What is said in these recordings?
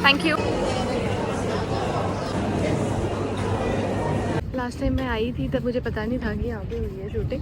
Thank you. Last time मैं आई थी तब मुझे पता नहीं था कि यहाँ पे हुई है shooting.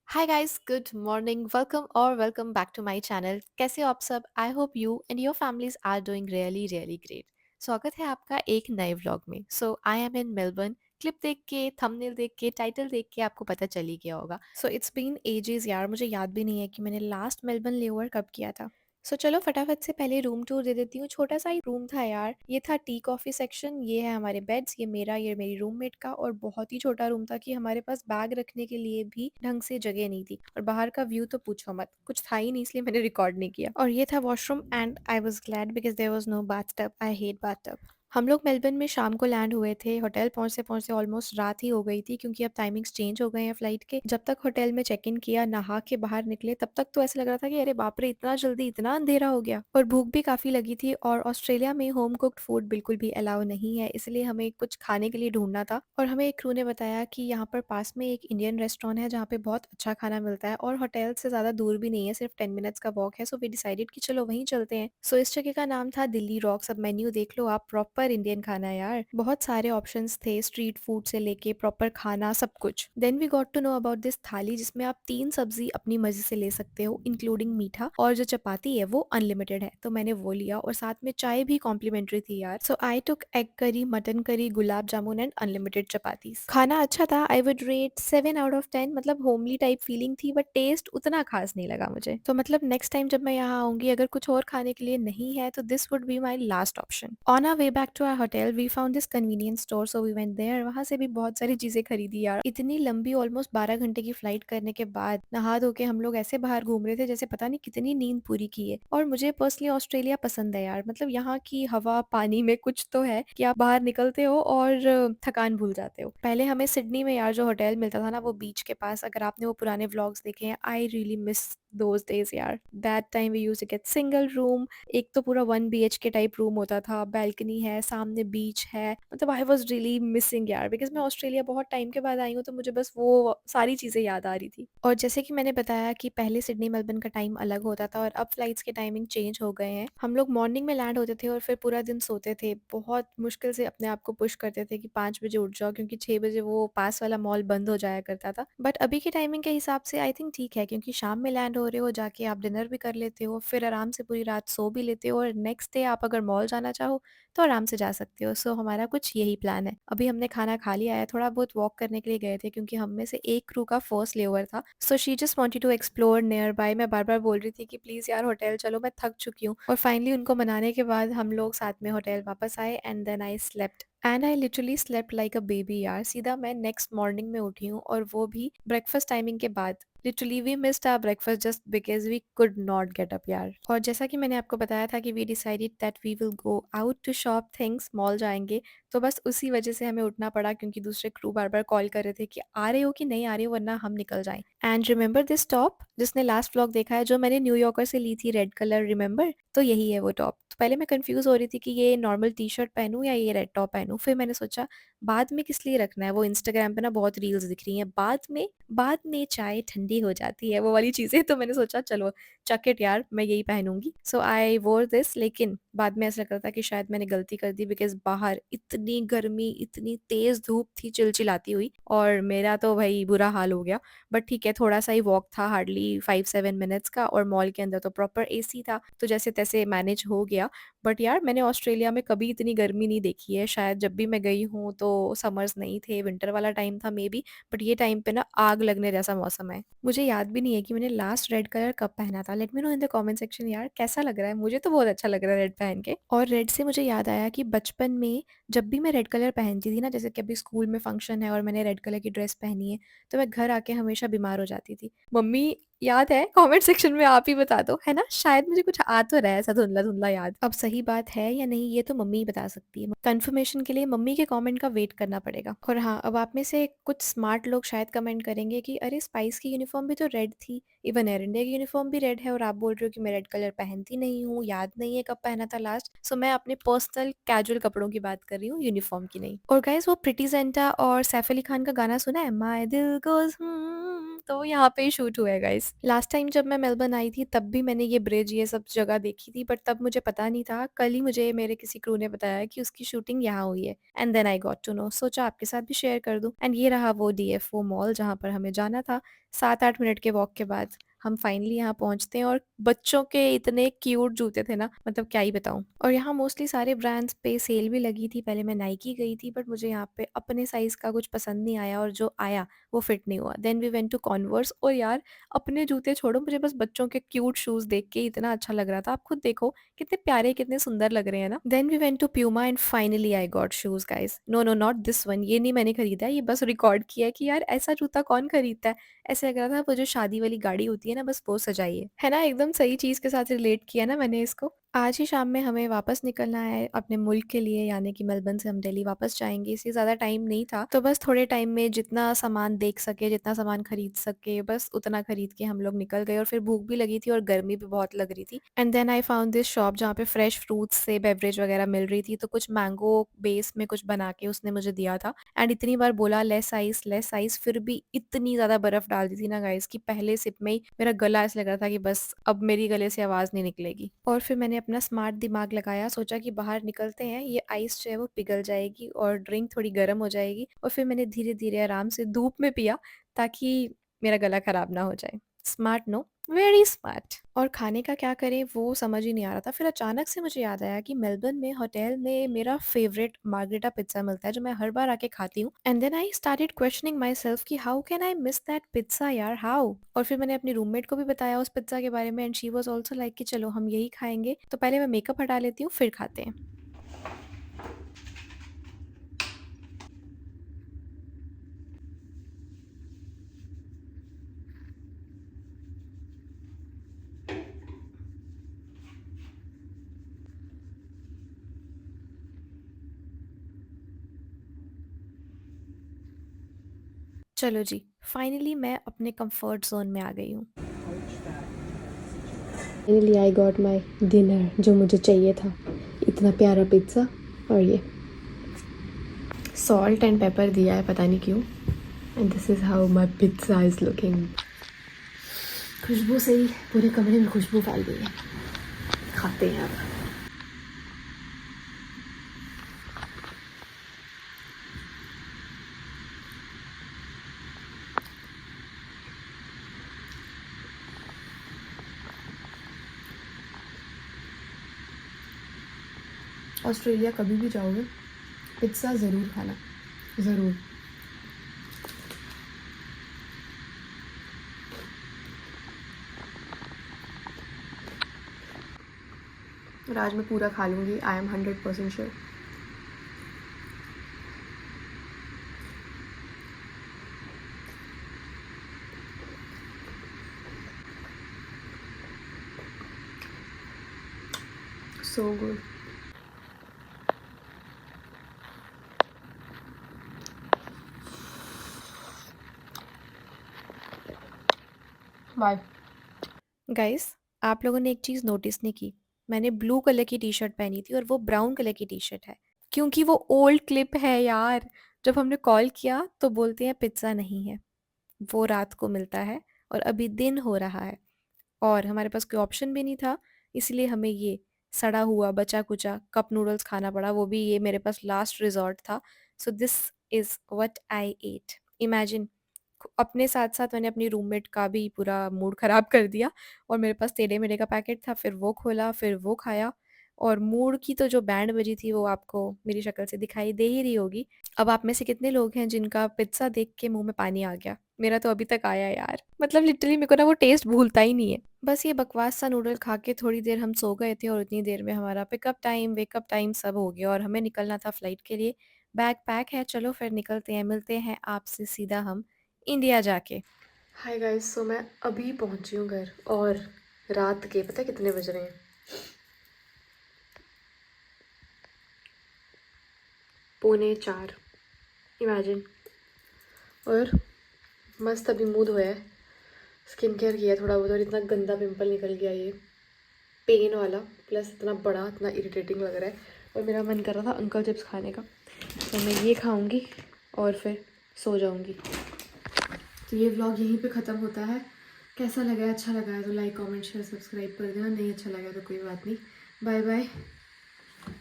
Hi guys, good morning, welcome और welcome back to my channel. कैसे हो आप सब? I hope you and your families are doing really really great. स्वागत है आपका एक नए व्लॉग में। So I am in Melbourne. Clip देख के, थंबनेल देख के, टाइटल देख के आपको पता चल ही गया होगा। सो इट्स बीन एजेस यार, मुझे याद भी नहीं है कि मैंने लास्ट मेलबर्न लेओवर कब किया था। सो चलो फटाफट से पहले रूम टूर दे देती हूँ। छोटा सा ही रूम था यार। ये था टी कॉफी सेक्शन, ये है हमारे बेड्स, ये मेरा, ये मेरी रूममेट का। और बहुत ही छोटा रूम था कि हमारे पास बैग रखने के लिए भी ढंग से जगह नहीं थी। और बाहर का व्यू तो पूछो मत, कुछ था ही नहीं, इसलिए मैंने रिकॉर्ड नहीं किया। और ये था washroom and I was glad because there was no bathtub. I hate bathtub. हम लोग मेलबर्न में शाम को लैंड हुए थे। होटल पहुंचते पहुंचते ऑलमोस्ट रात ही हो गई थी क्योंकि अब टाइमिंग्स चेंज हो गए हैं फ्लाइट के। जब तक होटल में चेक इन किया, नहा के बाहर निकले, तब तक तो ऐसा लग रहा था कि अरे बाप रे, इतना जल्दी इतना अंधेरा हो गया। और भूख भी काफी लगी थी। और ऑस्ट्रेलिया में होम कुक्ड फूड बिल्कुल भी अलाउ नहीं है, इसलिए हमें कुछ खाने के लिए ढूंढना था। और हमें एक क्रू ने बताया कि यहाँ पर पास में एक इंडियन रेस्टोरेंट है जहाँ पे बहुत अच्छा खाना मिलता है और होटल से ज्यादा दूर भी नहीं है, सिर्फ 10 मिनट्स का वॉक है। सो वी डिसाइडेड कि चलो वहीं चलते हैं। सो इस जगह का नाम था दिल्ली रॉक्स। अब मेन्यू देख लो आप, प्रॉपर इंडियन खाना है यार। बहुत सारे ऑप्शंस थे, स्ट्रीट फूड से लेके प्रॉपर खाना, सब कुछ। Then we got to know about this thali जिसमें आप 3 सब्जी अपनी मर्जी से ले सकते हो इंक्लूडिंग मीठा, और जो चपाती है वो अनलिमिटेड है। तो मैंने वो लिया और साथ में चाय भी कॉम्प्लीमेंट्री थी यार। सो आई टुक egg curry, mutton curry, gulab jamun and unlimited chapatis. खाना अच्छा था। I would rate 7 out of 10। मतलब होमली टाइप फीलिंग थी, बट टेस्ट उतना खास नहीं लगा मुझे। तो मतलब नेक्स्ट टाइम जब मैं यहाँ आऊंगी, अगर कुछ और खाने के लिए नहीं है तो this would be my last option. On our way back to our hotel we found this convenience store, so we went there. वहां से भी बहुत सारी चीजें खरीदी यार। इतनी लंबी ऑलमोस्ट 12 घंटे की फ्लाइट करने के बाद नहा धो के हम लोग ऐसे बाहर घूम रहे थे जैसे पता नहीं कितनी नींद पूरी की है। और मुझे पर्सनली ऑस्ट्रेलिया पसंद है यार। मतलब यहाँ की हवा पानी में कुछ तो है कि आप बाहर निकलते हो और थकान भूल जाते हो। पहले हमें सिडनी में यार जो होटल मिलता था ना, वो बीच के पास, अगर आपने वो पुराने व्लॉग्स देखे हैं, I really miss those days यार। That time we used to get single room. एक तो पूरा 1 BHK टाइप रूम होता था, बैल्कनी है, सामने बीच है। मतलब आई वॉज रियली मिसिंग यार, बिकॉज मैं ऑस्ट्रेलिया बहुत टाइम के बाद आई हूँ तो मुझे बस वो सारी चीज़ें याद आ रही थी। और जैसे कि मैंने बताया कि पहले सिडनी मेलबर्न का टाइम अलग होता था और अब फ्लाइट्स के टाइमिंग चेंज हो गए हैं। हम लोग मॉर्निंग में लैंड होते थे और फिर पूरा दिन सोते थे। बहुत मुश्किल से अपने आप को पुश करते थे कि 5 बजे उठ जाओ, क्योंकि 6 बजे वो पास वाला मॉल बंद हो जाया करता था। बट अभी की टाइमिंग के हिसाब से आई थिंक ठीक है, क्योंकि शाम में लैंड हो रहे हो, जाके आप डिनर भी कर लेते हो, फिर आराम से पूरी रात सो भी लेते हो, और नेक्स्ट डे आप अगर मॉल जाना चाहो तो आराम से जा सकते हो। सो हमारा कुछ यही प्लान है। अभी हमने खाना खा लिया है, थोड़ा बहुत वॉक करने के लिए गए थे क्योंकि हम में से एक क्रू का फर्स्ट लेओवर था। So she just wanted to explore nearby. मैं बार बार बोल रही थी कि प्लीज यार होटल चलो, मैं थक चुकी हूँ। और फाइनली उनको मनाने के बाद हम लोग साथ में होटल वापस आए and then I slept and I literally slept like a baby यार। सीधा मैं नेक्स्ट मॉर्निंग में उठी हूँ, और वो भी ब्रेकफास्ट टाइमिंग के बाद। Literally we missed our breakfast just because we could not get up यार। और जैसा कि मैंने आपको बताया था कि we decided that we will go out to shop things, mall जाएंगे। तो बस उसी वजह से हमें उठना पड़ा, क्योंकि दूसरे क्रू बार बार कॉल कर रहे थे कि आ रहे हो कि नहीं आ रहे हो, वरना हम निकल जाएं। एंड रिमेंबर दिस टॉप, जिसने लास्ट व्लॉग देखा है, जो मैंने न्यूयॉर्कर से ली थी, रेड कलर, रिमेंबर? तो यही है वो टॉप। तो पहले मैं कंफ्यूज हो रही थी कि ये नॉर्मल टी शर्ट पहनूं या ये रेड टॉप पहनूं। फिर मैंने सोचा बाद में किस लिए रखना है, वो इंस्टाग्राम पे ना बहुत रील्स दिख रही हैं, बाद में चाय ठंडी हो जाती है, वो वाली चीजें। तो मैंने सोचा चलो चक इट यार, मैं यही पहनूंगी। सो आई वोर दिस। लेकिन बाद में ऐसा लग रहा था कि शायद मैंने गलती कर दी, बिकॉज बाहर इतनी गर्मी, इतनी तेज धूप थी चिलचिलाती हुई, और मेरा तो भाई बुरा हाल हो गया। बट ठीक है, थोड़ा सा ही वॉक था, हार्डली 5-7 मिनट्स का, और मॉल के अंदर तो प्रॉपर एसी था, तो जैसे तैसे मैनेज हो गया। बट यार मैंने ऑस्ट्रेलिया में कभी इतनी गर्मी नहीं देखी है। शायद जब भी मैं गई हूँ तो समर्स नहीं थे, विंटर वाला टाइम था मे बी। बट ये टाइम पे ना आग लगने जैसा मौसम है। मुझे याद भी नहीं है कि मैंने लास्ट रेड कलर कब पहना था। Let me know in the comment section यार, कैसा लग रहा है? मुझे तो बहुत अच्छा लग रहा है रेड पहन के। और रेड से मुझे याद आया कि बचपन में जब भी मैं रेड कलर पहनती थी ना, जैसे कि अभी स्कूल में फंक्शन है और मैंने रेड कलर की ड्रेस पहनी है, तो मैं घर आके हमेशा बीमार हो जाती थी। मम्मी याद है? कमेंट सेक्शन में आप ही बता दो, है ना? शायद मुझे कुछ आ तो रहा है ऐसा धुंधला-धुंधला याद। अब सही बात है या नहीं ये तो मम्मी ही बता सकती है। कन्फर्मेशन के लिए मम्मी के कमेंट का वेट करना पड़ेगा। और हाँ, अब आप में से कुछ स्मार्ट लोग शायद कमेंट करेंगे कि अरे स्पाइस की यूनिफ़ॉर्म भी तो रेड थी, इवन एयर इंडिया की यूनिफ़ॉर्म भी रेड है और आप बोल रहे हो कि मैं रेड कलर पहनती नहीं हूँ, याद नहीं है कब पहना था लास्ट। सो मैं अपने पर्सनल कैजुअल कपड़ों की बात कर रही हूँ, यूनिफ़ॉर्म की नहीं। और गाइस वो प्रीटी ज़ेंटा और सैफ अली खान का गाना सुना है? माय दिल गोज़ तो यहाँ पे ही शूट हुआ है गाइस। लास्ट टाइम जब मैं मेलबर्न आई थी तब भी मैंने ये ब्रिज ये सब जगह देखी थी, बट तब मुझे पता नहीं था। कल ही मुझे मेरे किसी क्रू ने बताया कि उसकी शूटिंग यहाँ हुई है and then I got to know. सोचा आपके साथ भी शेयर कर दूं। एंड ये रहा वो डीएफओ मॉल जहाँ पर हमें जाना था। 7-8 मिनट के वॉक के बाद हम फाइनली यहाँ पहुँचते हैं और बच्चों के इतने क्यूट जूते थे ना, मतलब क्या ही बताऊँ। और यहाँ मोस्टली सारे ब्रांड्स पे सेल भी लगी थी। पहले मैं नाइकी गई थी बट मुझे यहाँ पे अपने साइज़ का कुछ पसंद नहीं आया और जो आया वो फिट नहीं हुआ। Then we went to Converse और यार अपने जूते छोड़ो, मुझे बस बच्चों के क्यूट शूज़ देख के ही इतना अच्छा लग रहा था। आप खुद देखो कितने प्यारे कितने सुंदर लग रहे हैं ना। Then we went to Puma and finally I got shoes guys. No no not this one, ये नहीं मैंने खरीदा है, ये बस रिकॉर्ड किया है कि यार ऐसा जूता कौन खरीदता है। ऐसे लग रहा था वो जो शादी वाली गाड़ी होती है ना, बस वो सजाई है ना? एकदम सही चीज़ के साथ रिलेट किया ना मैंने इसको। आज ही शाम में हमें वापस निकलना है अपने मुल्क के लिए, यानी कि मेलबर्न से हम दिल्ली वापस जाएँगे। इसलिए ज़्यादा टाइम नहीं था, तो बस थोड़े टाइम में जितना सामान देख सके, जितना सामान खरीद सके, बस उतना खरीद के हम लोग निकल गए। और फिर भूख भी लगी थी और गर्मी भी बहुत लग रही थी। And then I found this shop जहाँ पे फ्रेश फ्रूट्स से बेवरेज वगैरह मिल रही थी, तो कुछ मैंगो बेस में कुछ बना के उसने मुझे दिया था। एंड इतनी बार बोला लेस आइस, फिर भी इतनी ज़्यादा बर्फ़ डाल दी थी ना गाइस कि पहले सिप में ही मेरा गला ऐसा लग रहा था कि बस अब मेरी गले से आवाज़ नहीं निकलेगी। और फिर मैंने अपना स्मार्ट दिमाग लगाया, सोचा कि बाहर निकलते हैं, ये आइस जो है वो पिघल जाएगी और ड्रिंक थोड़ी गर्म हो जाएगी। और फिर मैंने धीरे-धीरे आराम से धूप में पिया ताकि मेरा गला खराब ना हो जाए। Smart no, very smart. और खाने का क्या करें वो समझ ही नहीं आ रहा था। फिर अचानक से मुझे याद आया कि मेलबर्न में होटल में मेरा फेवरेट मार्गरेटा पिज़्ज़ा मिलता है जो मैं हर बार आके खाती हूँ। And then I started questioning myself कि how can I miss that pizza यार, हाउ? और फिर मैंने अपनी रूममेट को भी बताया उस पिज़्ज़ा के बारे में and she was also like कि चलो हम यही खाएँगे। तो पहले मैं मेकअप हटा लेती हूँ फिर खाते हैं। चलो जी, फाइनली मैं अपने कंफर्ट ज़ोन में आ गई हूँ। Finally I got my dinner जो मुझे चाहिए था। इतना प्यारा पिज़्ज़ा और ये सॉल्ट एंड पेपर दिया है पता नहीं क्यों। And this is how my pizza is looking. खुशबू से ही पूरे कमरे में खुशबू फैल गई है। खाते हैं अब। ऑस्ट्रेलिया कभी भी जाओगे पिज़्ज़ा ज़रूर खाना, ज़रूर। और आज मैं पूरा खा लूँगी, I am 100% sure. So good. Bye. Guys, आप लोगों ने एक चीज़ नोटिस नहीं की? मैंने ब्लू कलर की टी-शर्ट पहनी थी और वो ब्राउन कलर की टी-शर्ट है। क्योंकि वो ओल्ड क्लिप है यार। जब हमने कॉल किया तो बोलते हैं पिज़्ज़ा नहीं है, वो रात को मिलता है और अभी दिन हो रहा है। और हमारे पास कोई ऑप्शन भी नहीं था, इसलिए हमें ये सड़ा हुआ बचा-कुचा कप नूडल्स खाना पड़ा, वो भी ये मेरे पास लास्ट रिज़ॉर्ट था। So this is what I ate. Imagine अपने साथ-साथ मैंने अपनी रूममेट का भी पूरा मूड ख़राब कर दिया। और मेरे पास टेढ़े-मेढ़े का पैकेट था, फिर वो खोला, फिर वो खाया और मूड की तो जो बैंड बजी थी वो आपको मेरी शक्ल से दिखाई दे ही रही होगी। अब आप में से कितने लोग हैं जिनका पिज़्ज़ा देख के मुँह में पानी आ गया? मेरा तो अभी तक आया यार। मतलब लिटरली मेरे को ना वो टेस्ट भूलता ही नहीं है। बस ये बकवास सा नूडल खा के थोड़ी देर हम सो गए थे और उतनी देर में हमारा पिकअप टाइम, वेकअप टाइम सब हो गया और हमें निकलना था फ्लाइट के लिए। बैग पैक है, चलो फिर निकलते हैं, मिलते हैं आपसे सीधा हम इंडिया जाके। हाय गाइस, सो मैं अभी पहुंची हूँ घर और रात के पता है कितने बज रहे हैं? 3:45। इमेजिन। और मस्त अभी मूड हुआ है, स्किन केयर किया थोड़ा बहुत और इतना गंदा पिंपल निकल गया ये पेन वाला, प्लस इतना बड़ा, इतना इरिटेटिंग लग रहा है। और मेरा मन कर रहा था अंकल चिप्स खाने का, तो मैं ये खाऊंगी और फिर सो जाऊंगी। तो ये व्लॉग यहीं पे ख़त्म होता है। कैसा लगा है? अच्छा लगा है तो लाइक कमेंट शेयर सब्सक्राइब कर देना, नहीं अच्छा लगा तो कोई बात नहीं। बाय बाय,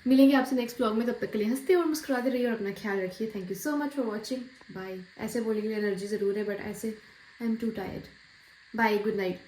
मिलेंगे आपसे नेक्स्ट व्लॉग में। तब तक के लिए हंसते और मुस्कुराते रहिए और अपना ख्याल रखिए। Thank you so much for watching. Bye. ऐसे बोलने के लिए एनर्जी ज़रूर है बट ऐसे I am too tired. Bye, good night.